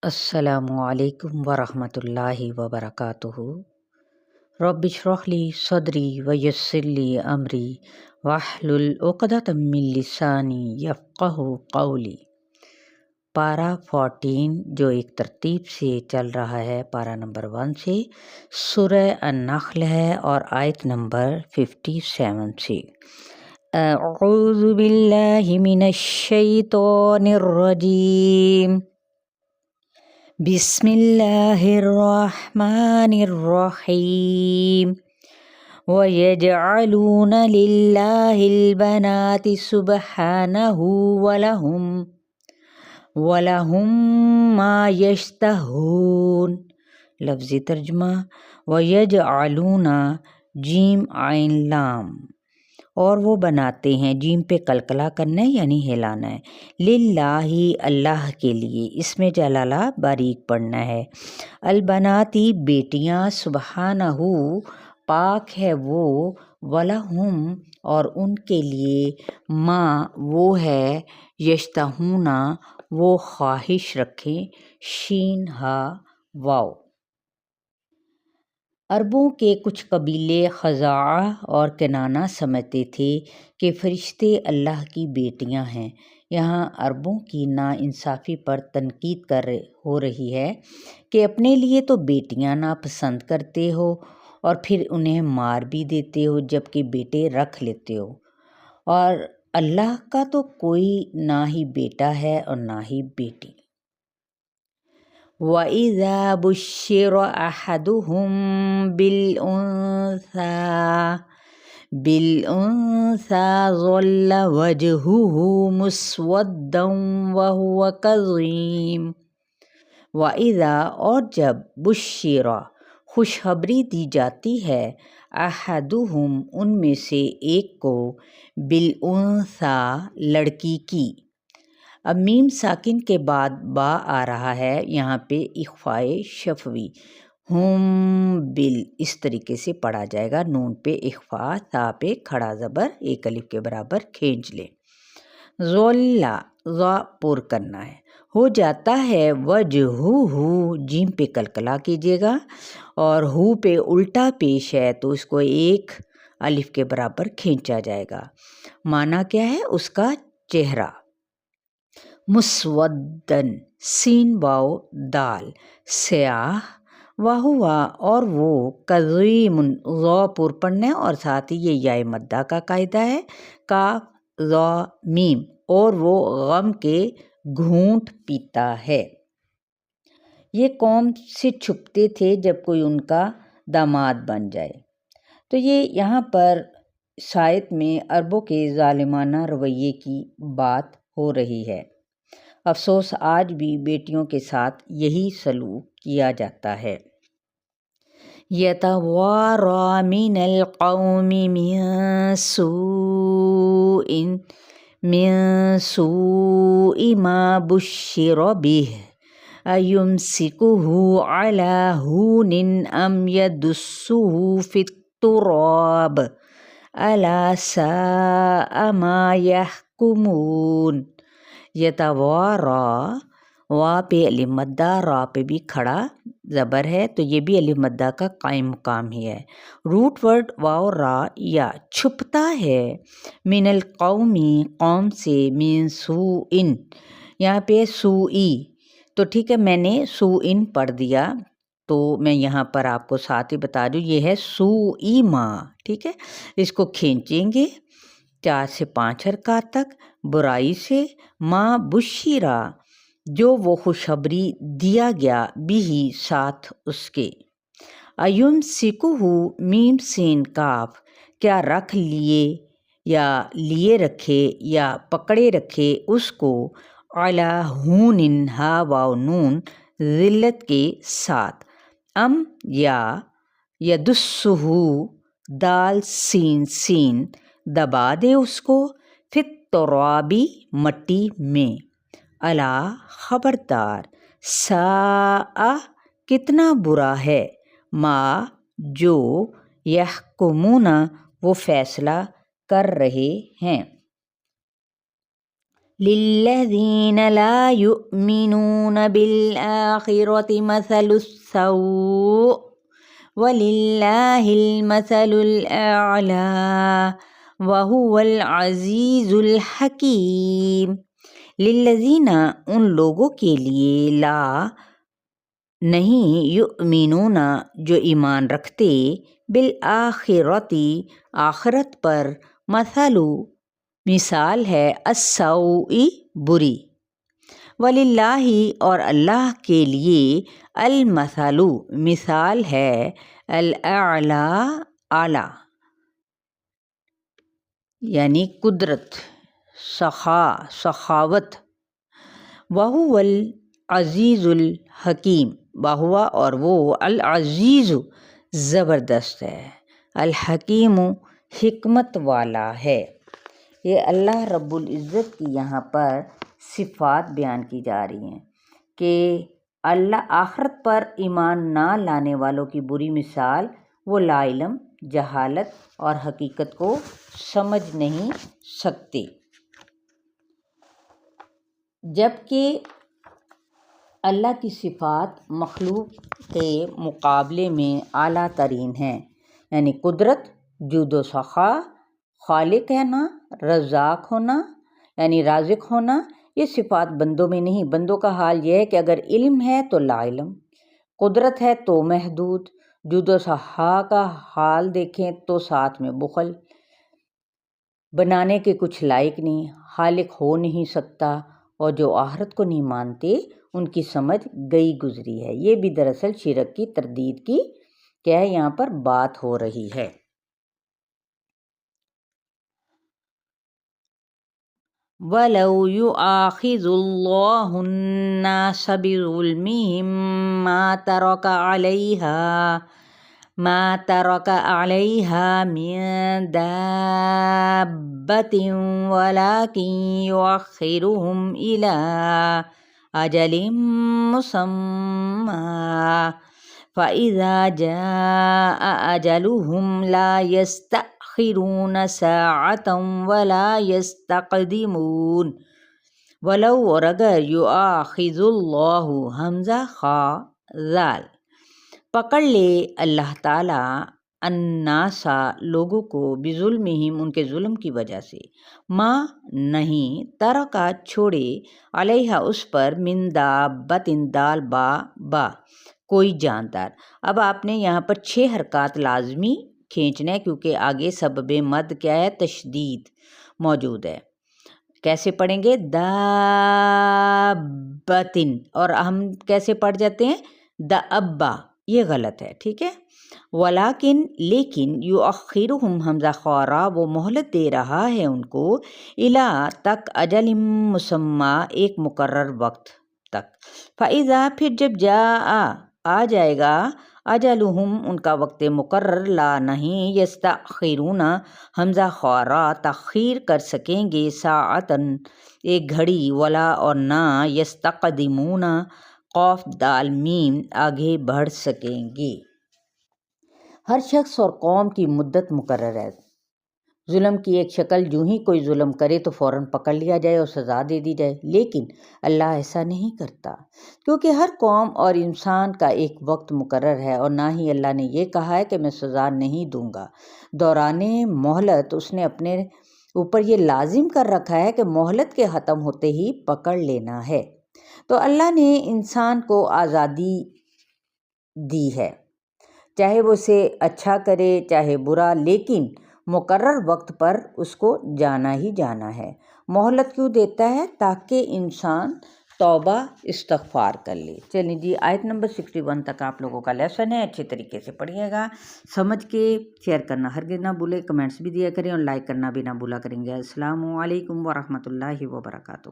السلام علیکم ورحمۃ اللہ وبرکاتہ۔ رب اشرح لی صدری ویسر لی امری واحلل عقدۃ من لسانی یفقہوا قولی۔ پارہ 14 جو ایک ترتیب سے چل رہا ہے، پارہ نمبر 1 سے سورہ النحل ہے اور آیت نمبر 57 سے۔ اعوذ باللہ من الشیطان الرجیم، بسم اللہ الرحمن الرحیم۔ وَيَجْعَلُونَ لِلَّهِ الْبَنَاتِ سُبْحَانَهُ وَلَهُم مَّا يَشْتَهُونَ۔ لفظی ترجمہ: وَيَجْعَلُونَ جیم عین لام، اور وہ بناتے ہیں، جیم پہ قلقلہ کرنا ہے یعنی ہلانا ہے، للہ اللہ کے لیے، اس میں جلالہ باریک پڑھنا ہے، البناتی بیٹیاں، سبحانہ پاک ہے وہ، ولہم اور ان کے لیے، ماں وہ ہے، یشتہون وہ خواہش رکھیں، شین ہا واو۔ عربوں کے کچھ قبیلے خزاعہ اور کنانہ سمجھتے تھے کہ فرشتے اللہ کی بیٹیاں ہیں۔ یہاں عربوں کی ناانصافی پر تنقید ہو رہی ہے کہ اپنے لیے تو بیٹیاں ناپسند کرتے ہو اور پھر انہیں مار بھی دیتے ہو، جبکہ بیٹے رکھ لیتے ہو، اور اللہ کا تو کوئی نہ ہی بیٹا ہے اور نہ ہی بیٹی۔ وَإِذَا بُشِّرَ أَحَدُهُم بِالْأُنثَىٰ ظَلَّ وَجْهُهُ مُسْوَدًّا وَهُوَ كَظِيمٌ۔ وَإِذَا اور جب، بُشِّرَ خوشخبری دی جاتی ہے، أَحَدُهُم ان میں سے ایک کو، بِالْأُنثَىٰ لڑکی کی۔ اب میم ساکن کے بعد با آ رہا ہے، یہاں پہ اخفائے شفوی، ہم بل اس طریقے سے پڑھا جائے گا، نون پہ اخفا، تا پہ کھڑا زبر ایک الف کے برابر کھینچ لیں۔ ذولا ذا پر کرنا ہے، ہو جاتا ہے، وجہہ جیم پہ قلقلہ کیجیے گا، اور ہو پہ الٹا پیش ہے تو اس کو ایک الف کے برابر کھینچا جائے گا۔ معنی کیا ہے اس کا؟ چہرہ۔ مسودن سین واو دال سیاہ، وہوا اور وہ، کظیم ذا پر پڑھنا ہے اور ساتھ ہی یہ یائے مدہ کا قاعدہ ہے، کاف ذا میم، اور وہ غم کے گھونٹ پیتا ہے۔ یہ قوم سے چھپتے تھے جب کوئی ان کا داماد بن جائے۔ تو یہ یہاں پر سائت میں عربوں کے ظالمانہ رویے کی بات ہو رہی ہے۔ افسوس آج بھی بیٹیوں کے ساتھ یہی سلوک کیا جاتا ہے۔ یتوارا من القوم من سوء ما بشر به ایمسکہ علی ہون ام یدسہ فی التراب الا ساء ما یحکمون۔ یتوارا وا پہ الف مدہ، را پہ بھی کھڑا زبر ہے تو یہ بھی الف مدہ کا قائم مقام ہی ہے۔ روٹ ورڈ واو را یا چھپتا ہے، من القومی قوم سے، من سوء یہاں پہ سوئی، تو ٹھیک ہے میں نے سوئن پڑھ دیا، تو میں یہاں پر آپ کو ساتھ ہی بتا دوں یہ ہے سوئی ما، ٹھیک ہے، اس کو کھینچیں گے 4 سے 5 حرکات تک، برائی سے، ما بشیرہ جو وہ خوشخبری دیا گیا، بھی ساتھ اس کے، ایمسکہ میم سین کاف کیا رکھ لیے یا لیے رکھے یا پکڑے رکھے اس کو، علی ہون ہا واو نون ذلت کے ساتھ، ام یا یدسہ دال سین سین دبا دے اس کو، فی الترابی مٹی میں، الا خبردار، ساء کتنا برا ہے، ما جو، یحکمون وہ فیصلہ کر رہے ہیں۔ للذین لا یؤمنون بالآخرة مثل السوء وللہ المثل الأعلی وہو العزیز الحکیم۔ للذین ان لوگوں کے لیے لا نہیں یؤمنون جو ایمان رکھتے بالآخرتی آخرت پر مثال ہے السوء بری وللہ اور اللہ کے لیے المثل مثال ہے الاعلی اعلیٰ یعنی قدرت سخاوت وہو العزیز الحکیم وہو اور وہ العزیز زبردست ہے الحکیم حکمت والا ہے۔ یہ اللہ رب العزت کی یہاں پر صفات بیان کی جا رہی ہیں کہ اللہ آخرت پر ایمان نہ لانے والوں کی بری مثال وہ لا علم جہالت اور حقیقت کو سمجھ نہیں سکتے، جبکہ اللہ کی صفات مخلوق کے مقابلے میں اعلیٰ ترین ہیں، یعنی قدرت، جود و سخا، خالق ہونا، رزاق ہونا یعنی رازق ہونا، یہ صفات بندوں میں نہیں۔ بندوں کا حال یہ ہے کہ اگر علم ہے تو لا علم، قدرت ہے تو محدود، جود و سخا کا حال دیکھیں تو ساتھ میں بخل، بنانے کے کچھ لائق نہیں، خالق ہو نہیں سکتا، اور جو آخرت کو نہیں مانتے ان کی سمجھ گئی گزری ہے۔ یہ بھی دراصل شرک کی تردید کی کیا ہے یہاں پر بات ہو رہی ہے۔ وَلَوْ يُؤَاخِذُ اللَّهُ النَّاسَ بِظُلْمِهِمْ ما ترك عليها من دابة ولكن يؤخرهم إلى أجل مسمى فإذا جاء أجلهم لا يستأخرون ساعة ولا يستقدمون۔ ولو اور اگر یؤاخذ اللہ حمزہ خا ذال پکڑ لے اللہ تعالیٰ الناسا لوگوں کو بظلمہم ان کے ظلم کی وجہ سے ما نہیں ترکا چھوڑے علیہ اس پر من دابت دال با کوئی جاندار۔ اب آپ نے یہاں پر 6 حرکات لازمی کھینچنا ہے کیونکہ آگے سبب مد کیا ہے تشدید موجود ہے۔ کیسے پڑھیں گے دابتن، اور ہم کیسے پڑھ جاتے ہیں دابا، یہ غلط ہے، ٹھیک ہے۔ ولیکن لیکن یؤخرہم حمزہ خورا وہ مہلت دے رہا ہے ان کو الا تک اجل مسمى ایک مقرر وقت تک، فاذا پھر جب آ جائے گا اجلہم ان کا وقت مقرر لا نہیں یستأخرون حمزہ خورا تاخیر کر سکیں گے ساعتن ایک گھڑی ولا اور نہ یستقدمون قوف دال میم آگے بڑھ سکیں گے۔ ہر شخص اور قوم کی مدت مقرر ہے۔ ظلم کی ایک شکل جو ہی کوئی ظلم کرے تو فوراً پکڑ لیا جائے اور سزا دے دی جائے، لیکن اللہ ایسا نہیں کرتا کیونکہ ہر قوم اور انسان کا ایک وقت مقرر ہے، اور نہ ہی اللہ نے یہ کہا ہے کہ میں سزا نہیں دوں گا۔ دوران مہلت اس نے اپنے اوپر یہ لازم کر رکھا ہے کہ مہلت کے ختم ہوتے ہی پکڑ لینا ہے۔ تو اللہ نے انسان کو آزادی دی ہے، چاہے وہ اسے اچھا کرے چاہے برا، لیکن مقرر وقت پر اس کو جانا ہی جانا ہے۔ مہلت کیوں دیتا ہے؟ تاکہ انسان توبہ استغفار کر لے۔ چلیں جی، آیت نمبر 61 تک آپ لوگوں کا لیسن ہے، اچھے طریقے سے پڑھیے گا، سمجھ کے شیئر کرنا ہرگز نہ بھولے، کمنٹس بھی دیا کریں اور لائک کرنا بھی نہ بھولا کریں گے۔ السلام علیکم ورحمۃ اللہ وبرکاتہ۔